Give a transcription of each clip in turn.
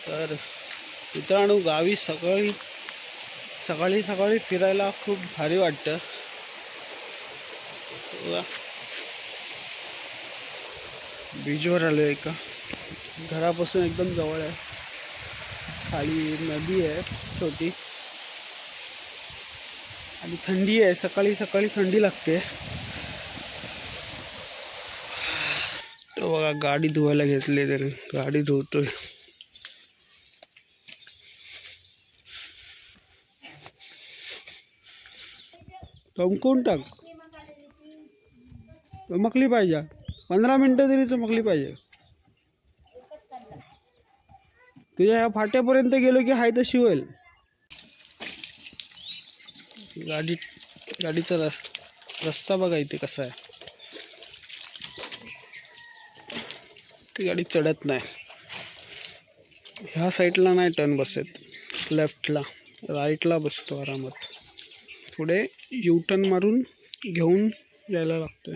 तर मित्रांनो गावी सकाळी सकाळी फिरायला खूप भारी वाटतं. बीचवर आलो एका घरापासून एकदम जवळ आहे. खाली नदी आहे छोटी आणि थंडी आहे. सकाळी थंडी लागते. तो बघा गाडी धुवायला घेतली तरी गाडी धुवतोय. चमकून टाक. चमकली पाहिजे 15 मिनिटं तरी चमकली पाहिजे. तुझ्या ह्या फाट्यापर्यंत गेलो की हाय तशी होईल. गाडीचा रस्ता बघा इथे कसा आहे. ती गाडी चढत नाही. ह्या साईडला नाही टर्न बसत. लेफ्टला राईटला बसतो आरामात. पुढे यू टर्न मारून घेऊन जायला लागतोय.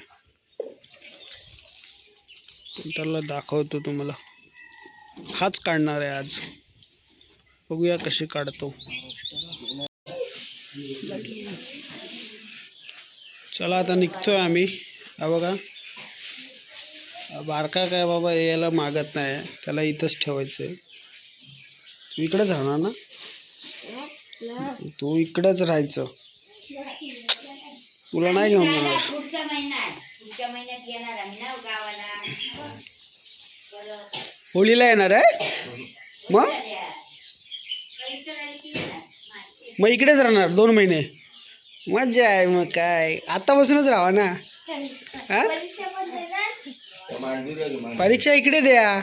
त्याला दाखवतो तुम्हाला. हाच काढणार आहे आज. बघूया कशी काढतो. चला आता निघतोय आम्ही. हा बघा बारका काय बाबा यायला मागत नाही. त्याला इथंच ठेवायचंय. तू इकडेच राहणार ना. तू इकडेच राहायचं. तुला नाही घेऊन जाणार. होळीला येणार आहे. मग इकडेच राहणार 2 महिने. मजा आहे. मग काय आतापासूनच राहा ना. हा परीक्षा इकडे द्या.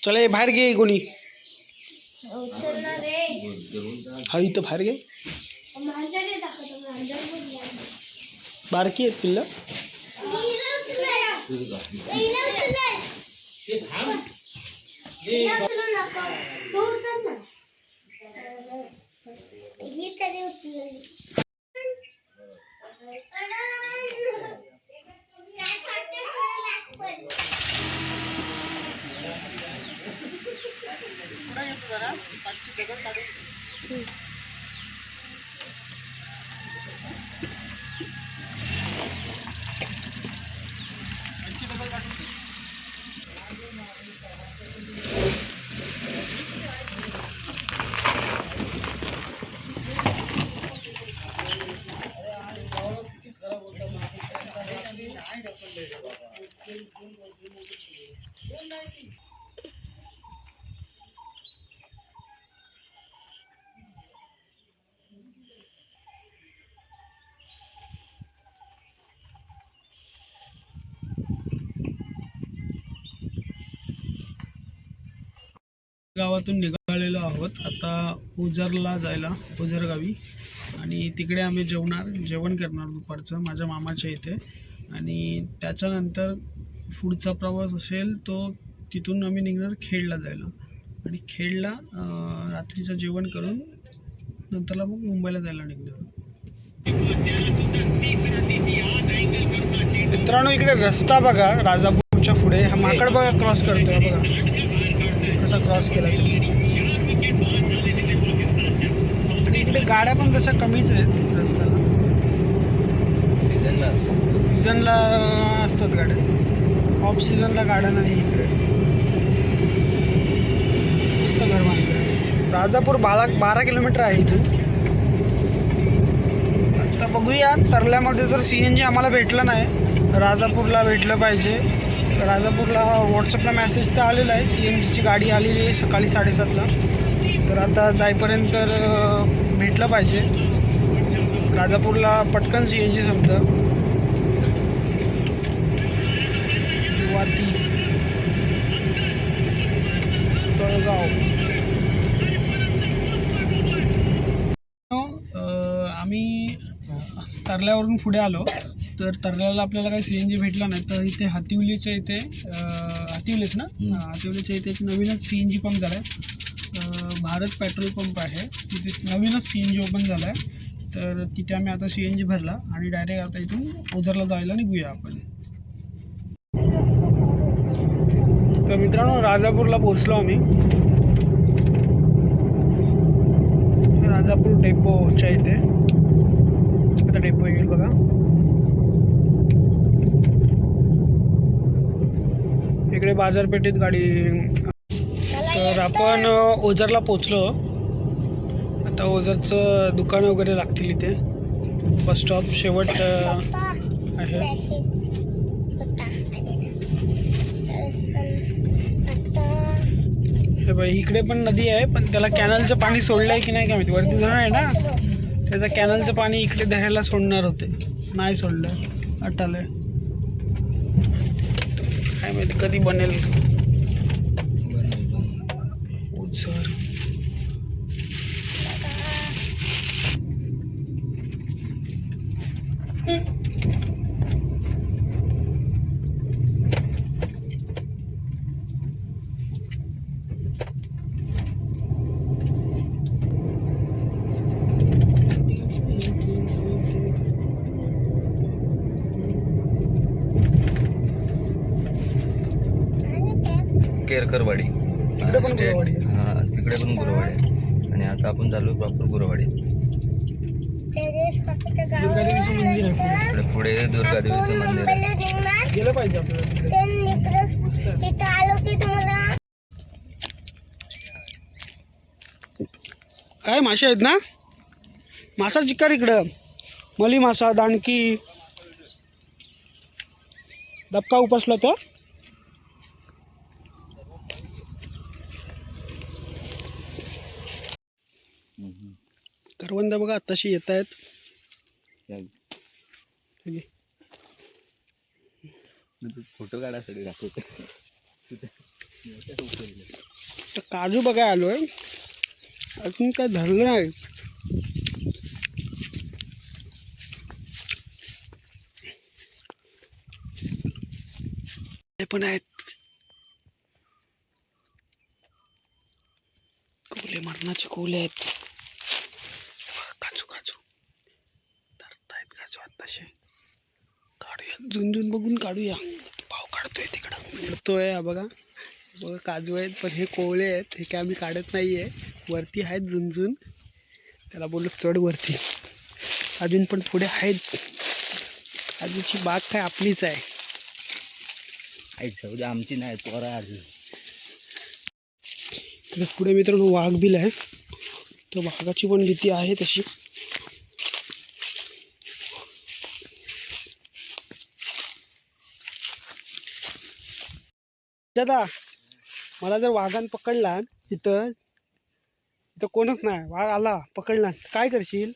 चला हे बाहेर घे कोणी. हा इथं बाहेर घे. बारकी आहेत पिल्लं. गावातून निघालेलो आहोत आता ओझरला जायला. ओझर गावी. आणि तिकडे आम्ही जेवण करणार दुपारचं माझ्या मामाच्या इथे. आणि त्याच्यानंतर पुढचा प्रवास असेल तो तिथून आम्ही निघणार खेडला जायला. आणि खेडला रात्रीचं जेवण करून नंतरला मग मुंबईला जायला निघणार. मित्रांनो इकडे रस्ता बघा. राजापूरच्या पुढे हा माकड बघा क्रॉस करतोय. बघा कसा क्रॉस केला. आणि इकडे गाड्या पण तशा कमीच आहेत रस्त्याला. सीझनला असतात गाड्या. ऑफ सीझनला गाड्या नाही इकडे. मस्त घर बांधलं. राजापूर 12 किलोमीटर आहे इथून. आता बघूया तरल्यामध्ये तर CNG आम्हाला भेटलं नाही. राजापूरला भेटलं पाहिजे. राजापूरला व्हॉट्सअपला मेसेज तर आलेला आहे. CNGची गाडी आलेली आहे सकाळी 7:30ला. तर आता जाईपर्यंत भेटलं पाहिजे. राजापूरला पटकन CNG संपतं. वाती तळगाव. आम्ही तरल्यावरून पुढे आलो. तर तरल्याला आपल्याला काही CNG भेटला नाही. तर इथे हातिवलीच्या इथे हातिवलीच ना हातिवलीच्या इथे एक नवीनच CNG पंप झाला आहे. भारत पेट्रोल पंप आहे. तिथे नवीनच CNG ओपन झाला आहे. तर तिथे आम्ही आता CNG भरला आणि डायरेक्ट आता इथून ओझरला जायला निघूया आपण. तर मित्रांनो राजापूरला पोहोचलो आम्ही. राजापूर डेपोच्या इथे आता डेपो येईल बघा. इकडे बाजारपेठेत गाडी. तर आपण ओझरला पोचलो. आता ओझरचं दुकान वगैरे लागतील इथे. बस स्टॉप शेवट आहे. हे बाई इकडे पण नदी आहे, पण त्याला कॅनलचं पाणी सोडलं आहे की नाही काय माहिती. वरती धरण आहे ना, त्याचं कॅनलचं पाणी इकडे धरायला सोडणार होते, नाही सोडलं. अटालंय काय माहिती कधी बनेल ओझर. केरकरवाडी तिकडे पण गुरवाडी आहे. हां तिकडे पण गुरवाडी आहे. आणि आता आपण चालू प्रॉपर गुरवाडी. दुर्गादेवीचं मंदिर आहे पुढे. इकडे पुढे दुर्गादेवीचं मंदिर आहे. गेलं पाहिजे आपल्याला तिकडे. मस्त आहे. काय मासे आहेत ना, मासा चिकार इकडं. मली मासा, दाणकी, दबका उपसला तर. करवंद बघा आत्ताशी येत आहेत. फोटो काढायसाठी दाखवतो. काजू बघाय आलोय, अजून काय धरलं नाही. ते पण आहेत कोले, मरणाचे कोले आहेत. काजू काजू धरतायत काजू आत्ताशे. काढूया, झुंजून बघून काढूया. भाव काढतोय तिकडं काढतोय. बघा बघा काजू आहेत, पण हे कोवळे आहेत. हे काय आम्ही काढत नाही आहे. वरती आहेत झुंजून. त्याला बोललो चढ वरती. अजून पण पुढे आहेत. काजूची बाग काय आपलीच आहे. सौदी आमची नाही, पोरा आली. पुढे मित्रांनो वाघ बिल आहे. तर वाघाची पण भीती आहे तशी. दादा मला जर वाघान पकडला इथं कोणच नाही, वाघ आला पकडला काय करशील?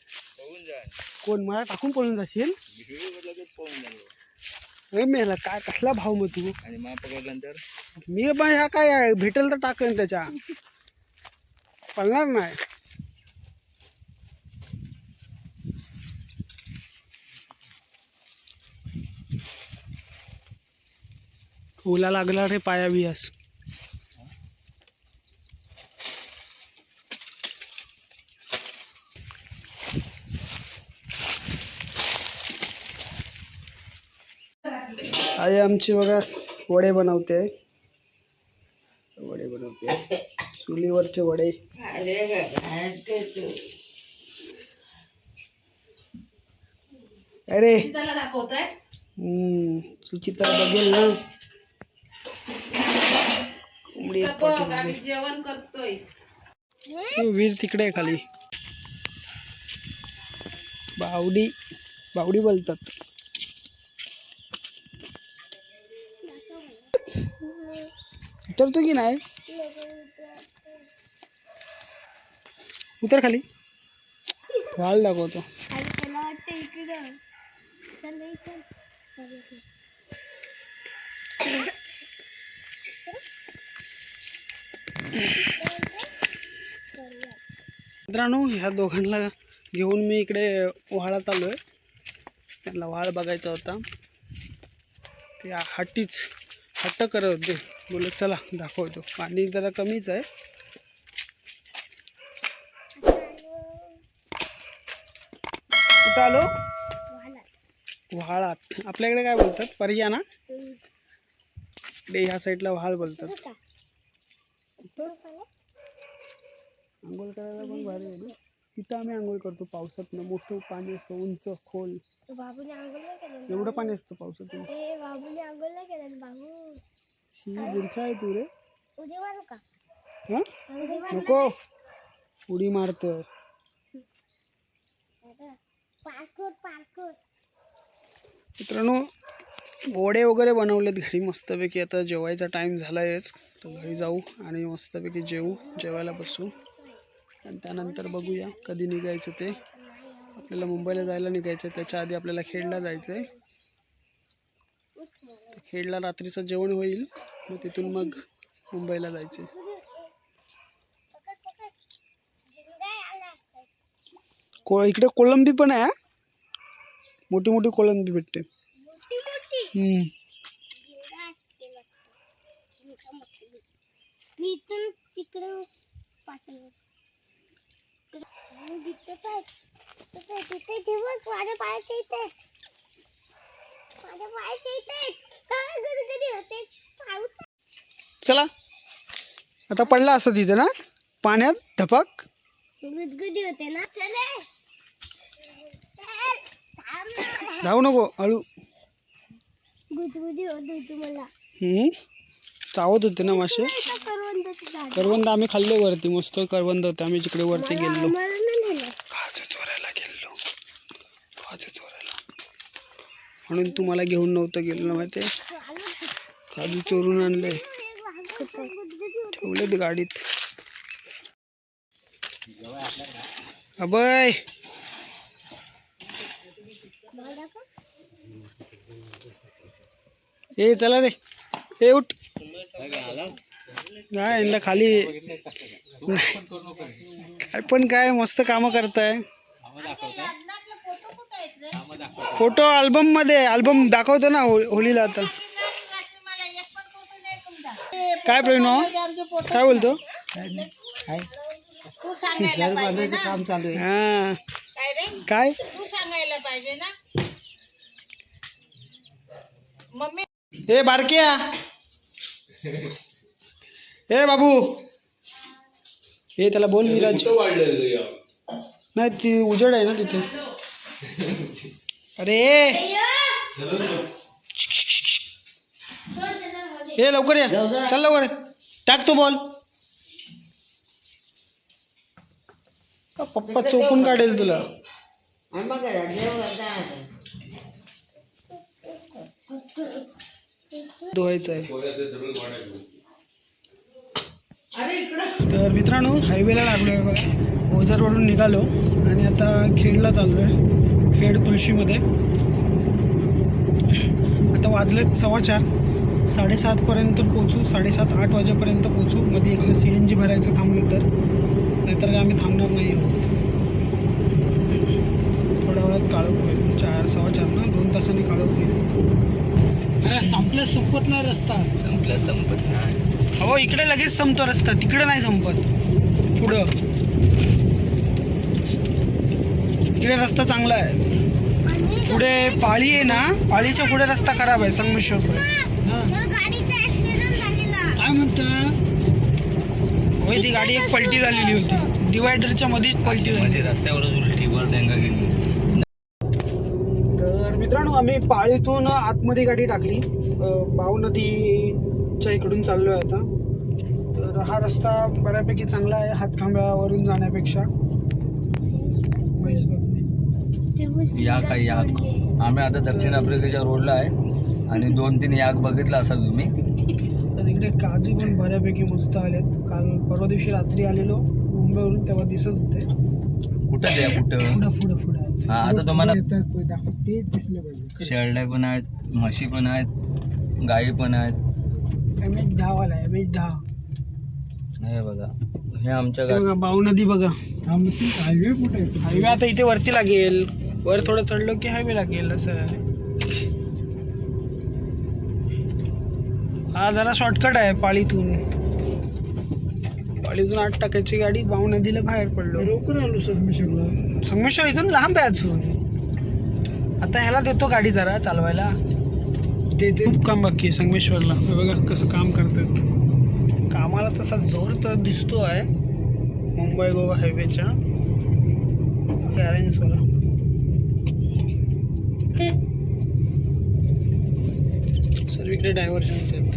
कोण मला टाकून पळून जाशील? मेला काय कसला भाव मग तू? आणि मग पकडल्यानंतर मी पण ह्या काय भेटेल तर टाकेन, त्याच्या पळणार नाही. ओला लागला रे पाया बियास. आई आमची बघा वडे बनवते. चुलीवरचे वडे. अरे सुचिता बघेल ना. जेवण करतोय. वीर तिकडे आहे खाली. बावडी बावडी बोलतात. उतरतो की नाही? उतर खाली. वाल दाखवतो. मित्रांनो ह्या दोघांना घेऊन मी इकडे व्हाळात आलो आहे. त्यांना व्हाळ बघायचा होता. ते हट्ट करत होते. बोलत चला दाखवतो. पाणी जरा कमीच आहे. कुठं आलो? व्हाळात. आपल्याकडे काय बोलतात? पर्या ना? इकडे ह्या साईडला व्हाळ बोलतात. आंघोळ करायला पण भारी आहे ना. तिथं आम्ही आंघोळ करतो पावसात ना. मोठं पाणी असतं, उंच खोल. बाबूने आंघोळ नाही केलं. एवढं पाणी असतं पावसातून. बाबूने आंघोळ नाही केलं. बाबू शी बुरचा आहे तू रे. उडी मारू का? हा नको उडी मारत. मित्रांनो वडे वगैरे बनवलेत घरी मस्तपैकी. आता जेवायचा टाईम झालायच तर घरी जाऊ आणि मस्तपैकी जेवायला बसू आणि त्यानंतर बघूया कधी निघायचं ते. आपल्याला मुंबईला जायला निघायचं, त्याच्या आधी आपल्याला खेडला जायचं आहे. खेडला रात्रीचं जेवण होईल, मग तिथून मग मुंबईला जायचं. इकडे कोळंबी पण आहे, मोठी मोठी कोळंबी भेटते. चला आता पडला असं तिथे ना पाण्यात धपक गुदगुदी होते ना. चले धावू नको हळू. गुदगुदी होत होती मला. चावत होते ना मासे. करवंद आम्ही खाल्ले वरती, मस्त करवंद होते. आम्ही जिकडे वरती गेलो काजू चोरायला गेलो, काजू चोरायला. म्हणून तुम्हाला घेऊन नव्हतं गेलो ना माहिती. काजू चोरून आणले, ठेवलेत गाडीत. अबय ए चला रे, ए उठ. काय यांना खाली काय पण काय मस्त कामं करताय. फोटो अल्बम मध्ये, अल्बम दाखवतो ना होळीला. आता काय प्रेरणा काय बोलतो? काम चालू आहे. हा काय तू सांगायला पाहिजे ना मम्मी. ए बारक्या, ए बाबू, हे त्याला बोल विराज. नाही ती उजेड आहे ना तिथे. अरे ए लवकर या, चल लवकर टाक तो बॉल. पप्पा चोपून काढेल तुला. धुवायचं आहे. तर मित्रांनो हायवेला लागलो आहे बघा. ओझरवरून निघालो आणि आता खेडला चाललो आहे. खेड तुळशीमध्ये. आता वाजलेत 4:15. 7:30पर्यंत पोचू, 7:30-8 वाजेपर्यंत पोचू. मध्ये एकदा CNG भरायचं थांबलो तर, नाहीतर काय आम्ही थांबणार नाही आहोत. थोड्या वेळात काळोख होईल. 4-4:15 ना, 2 तासांनी काळोख होईल. अरे संपल्या संपत नाही रस्ता. संपत नाही. हो इकडे लगेच संपतो रस्ता, तिकडे नाही संपत. पुढं इकडे रस्ता चांगला आहे. पुढे पाळी आहे ना, पाळीच्या पुढे रस्ता खराब आहे संगमेश्वरकडे. काय म्हणता? होय ती गाडी एक पलटी झालेली होती, डिवायडरच्या मध्येच पलटी झाली. रस्त्यावरच उलटीवर डेंगा गेली. तर मित्रांनो आम्ही पाळीतून आतमध्ये गाडी टाकली. बाव नदीच्या इकडून चाललोय आता. तर हा रस्ता बऱ्यापैकी चांगला आहे हातखांब्यावरून जाण्यापेक्षा. याक आहे याक. आम्ही आता दक्षिण आफ्रिकेच्या रोडला आहे आणि 2-3 याक बघितला असाल तुम्ही. तर इकडे काजू पण बऱ्यापैकी मस्त आलेत. काल परवा दिवशी रात्री आलेलो मुंबईवरून, तेव्हा दिसत होते. कुठं द्या कुठं पुढं पुढं हा आता तुम्हाला ते दिसलं पाहिजे. शेळड्या पण आहेत, म्हशी पण आहेत, गाई पण आहेत. MH10 वाला MH10. हे बघा, हे आमच्या गाडी. बघा बाव नदी बघा. हायवे कुठे? हायवे आता इथे वरती लागेल. वर थोडं चढलो की हायवे लागेल. असं हा जरा शॉर्टकट आहे. पाळीतून 8 टाकायची गाडी. बाव नदीला बाहेर पडलो. लवकर आलो संगमेश्वरला. संगमेश्वर इथून लांब आहे अजून. आता ह्याला देतो गाडी जरा चालवायला. ते खूप काम बाकी आहे संगमेश्वरला. हे बघा कसं काम करतात. कामाला तसा जोर तर दिसतो आहे मुंबई गोवा हायवेच्या गॅरेंजवाला. सर्वीकडे डायव्हर्जन्स आहेत.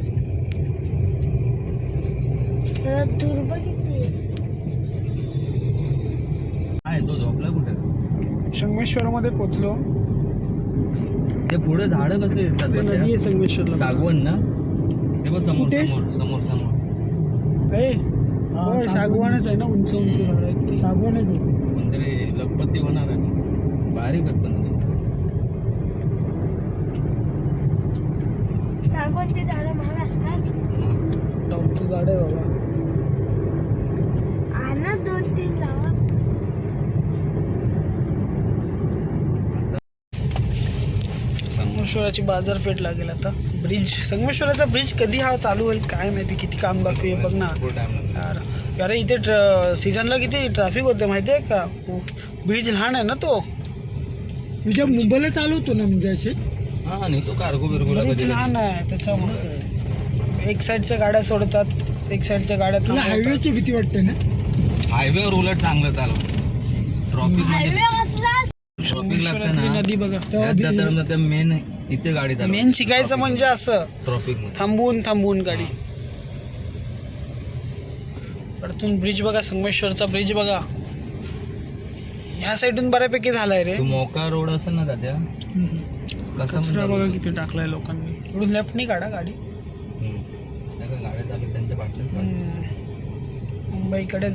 आहे तो झोपला कुठे? संगमेश्वरमध्ये पोचलो. ते पुढे झाडं कसे दिसतात ते बघ नदी त्या? आहे संगमेश्वरला. सागवण ना ते बघ समोर कुठे? समोर समोर समोर होय सागवानच आहे ना. उंच उंच झाड आहेत. सागवानच होते. पण तरी लखपती होणार आहे ना. बारीक आहेत पण ते. सागवानचे झाडं महाग असतात. टॉपचं झाड आहे बाबा. आणा 2-3 लावा. संगमेश्वराची बाजारपेठ लागेल आता. ब्रिज संगमेश्वराचा ब्रिज कधी हा चालू होईल काय माहिती. किती काम बाकी आहे बघ ना भरपूर time लागतो. यार. अरे इथे सीझनला किती ट्रॅफिक होते माहिती आहे का. ब्रिज लहान आहे ना तो. तुझ्या मुंबईला चालवतो ना म्हणजे असे हा नाही तो कार्गो बिरगोला ब्रिज कधी लहान आहे त्याच्यामुळे एक साईडच्या गाड्या सोडतात एक साईडच्या गाड्या तुला थांबवतात. हायवेची भीती वाटते ना. हायवेवर उलट चांगलं चालवतं. ट्रॉफिक मध्ये ट्रॉफिक लागतं संगमेश्वरातली ना नदी बघा. त्यात मेन इथे गाडी मेन शिकायचं म्हणजे असं ट्रॉफिक मध्ये थांबवून गाडी. परतून ब्रिज बघा संगमेश्वरचा ब्रिज बघा. ह्या साईडून बऱ्यापैकी झालाय रे. तो मोका रोड असेल ना तात्या कसा कचरा बघा किती टाकलाय लोकांनी. इकडून लेफ्ट नाही काढा गाडी. गाड्या चालू त्यांच्या बाटल्या मुंबईकडे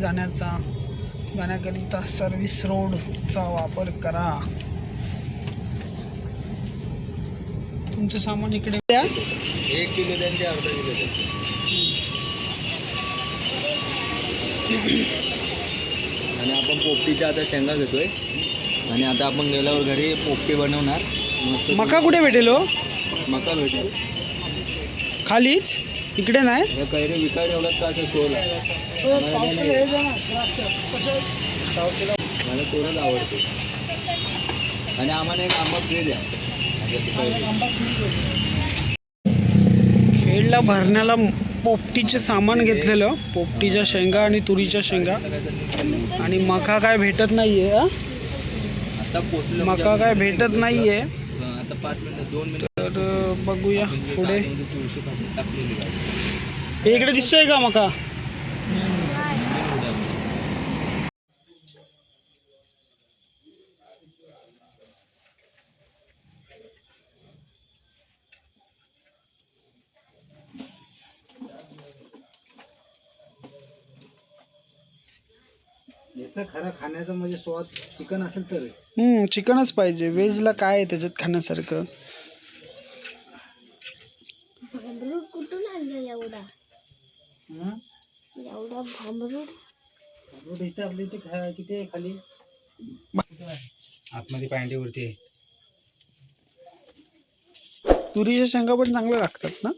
जाण्याकरिता सर्व्हिस रोडचा वापर करा. तुमचं सामान इकडे द्या. 1 किलो त्यांचे अर्धा किलो द्या. आणि आपण पोपटीच्या आता शेंगा घेतोय आणि आता आपण गेल्यावर घरी पोपटी बनवणार. मस्त मका कुठे भेटेल हो. मका भेटेल खालीच इकडे नाही. या कैरे विकायला एवढा का असं शोला मला तोरच आवडते. आणि आम्हाला एक आंबा फ्री द्या. खेडला भरण्याला पोपटीचे सामान घेतलेलं. पोपटीच्या शेंगा आणि तुरीच्या शेंगा. आणि मका काय भेटत नाहीये. आता पोचलो मका काय भेटत नाहीये. आता 5 मिनिटं 2 मिनिटं तर बघूया पुढे. तुळशी कापून टाकलेली गाडी. हे इकडे दिसतोय का मका. याचा खरा खाण्याचा म्हणजे स्वाद चिकन असेल तरच. चिकनच पाहिजे. व्हेजला काय आहे त्याच्यात खाण्यासारखं. भांबरूड कुठून आणलं एवढा भांबरूड. इथे आपल्या इथे किती आहे खाली आतमध्ये पांडीवरती आहे. तुरीच्या शेंगा पण चांगल्या लागतात ना.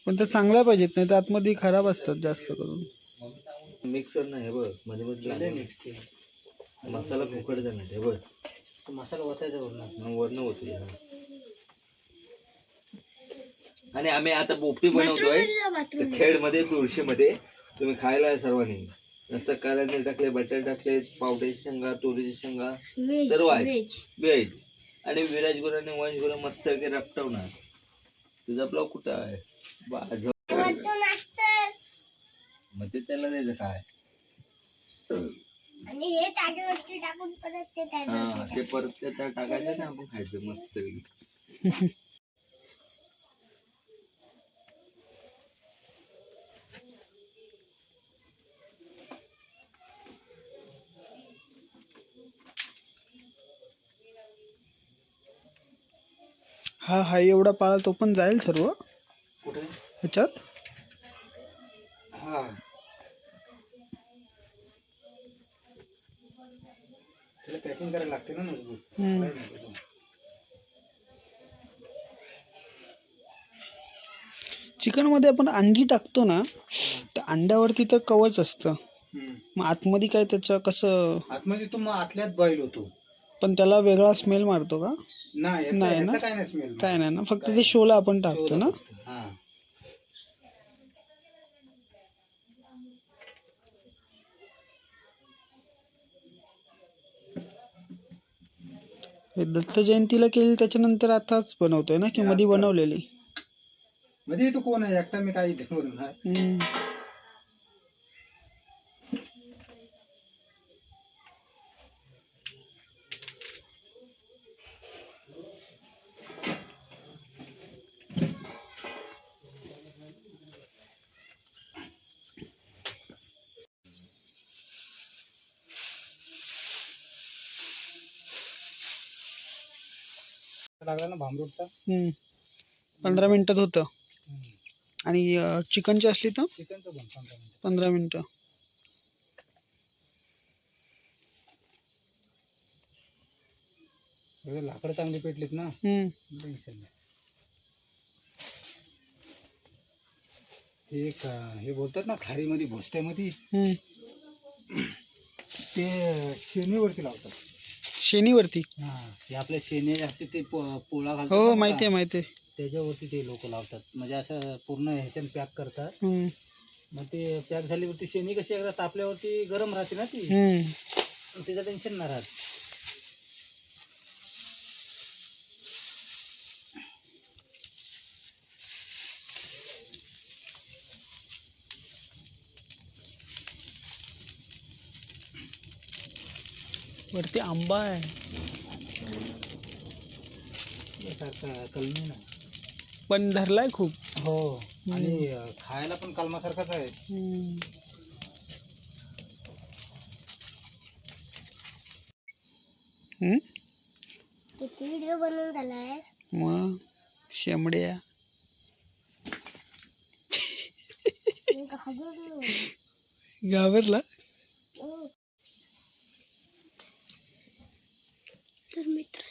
पण त्या चांगल्या पाहिजेत नाही तर आतमध्ये खराब असतात जास्त करून. मिक्सर नाही बघ मध्ये मध्ये मिक्स ते मसाला फुकट नाही बघ. मसाला ओतायचा वरण होते. आणि आम्ही आता पोपटी बनवतोय खेडमध्ये तुळशीमध्ये. तुम्ही खायला आहे सर्वांनी. नसतं कांदे टाकले बटर टाकले पावट्याची शेंगा तुरीची शेंगा सर्व आहे व्हेज. आणि विराज गुराने वंश गुरु मस्त रपटवणार. तुझा ब्लॉग कुठं आहे. मग ते त्याला द्यायचं काय. आणि हे ताज्यावरती टाकून परत ते हा ते परत त्याच्यात टाकायचं ना आपण खायचं मस्त. हा एवढा पाला तो पण जाईल सर्व कुठे ह्याच्यात. हा त्याला पॅकिंग करायला लागते ना मजबूत. चिकन मध्ये आपण अंडी टाकतो ना तर अंड्यावरती तर कवच असतं. मग आतमध्ये काय त्याचं कसं? आतमध्ये तो मग आतल्यात बॉईल होतो. पण त्याला वेगळा स्मेल मारतो का? नाही नाही ना? याचा काय नाही स्मेल. काय नाही ना, फक्त ते शोला आपण टाकतो ना. हा. हे दत्त जयंतीला केली त्याच्यानंतर आताच बनवतोय ना, की मध्ये बनवलेली? मध्ये तो कोण आहे एकटा मी काय इथे बनवणार. हम्म. लागला ना भांबरूटचा. 15 मिनिटात होतं. आणि चिकनची असली तर चिकनचं पण 15 मिनिटं. 15 मिनिटं. लाकडं चांगली पेटलीत ना, टेन्शन नाही. ते एक हे बोलतात ना खारीमध्ये भोसत्यामध्ये, ते शेणीवरती लावतात. शेणीवरती? हा, ते आपल्या शेणी असते ते पोळा घालतात. हो, ना माहिती आहे माहिती आहे. त्याच्यावरती ते लोक लावतात. म्हणजे असं पूर्ण ह्याच्यानं पॅक करतात. मग ते पॅक झाल्यावरती शेणी कशी एकदा तापल्यावरती गरम राहते ना ती, त्याचं टेन्शन नाही राहत. वरती आंबा आहे. सारखा कलमी ना, पण धरलाय खूप. हो. आणि खायला पण कलमासारखाच आहे. किती व्हिडिओ बनवून झालाय मग शेंबड्या घाबरला. तर मित्र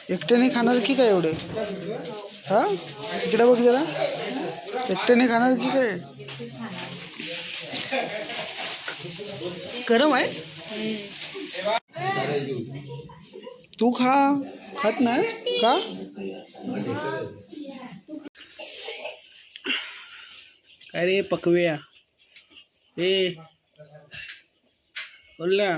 एकट्याने खाणार की काय एवढे? हा, इकडे बघ जरा. एकट्याने खाणार की काय? गरम आहे. तू खात नाही का? अरे पकव्या, ए बोलला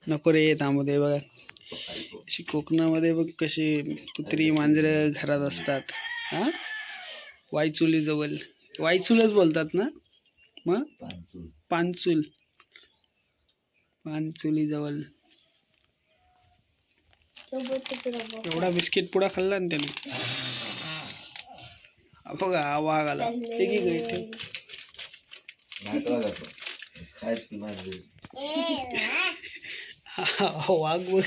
नको रे. थांबू दे. बघा अशी कोकणामध्ये बघ कशी कुत्री मांजरं घरात असतात. हा, वायचुलीजवळ. वायचुलच बोलतात ना मग? पानचूल. पानचुलीजवळ. एवढा बिस्किट पुडा खाल्ला ना त्याने. बघा हा वाघ आला. वाघ बघ.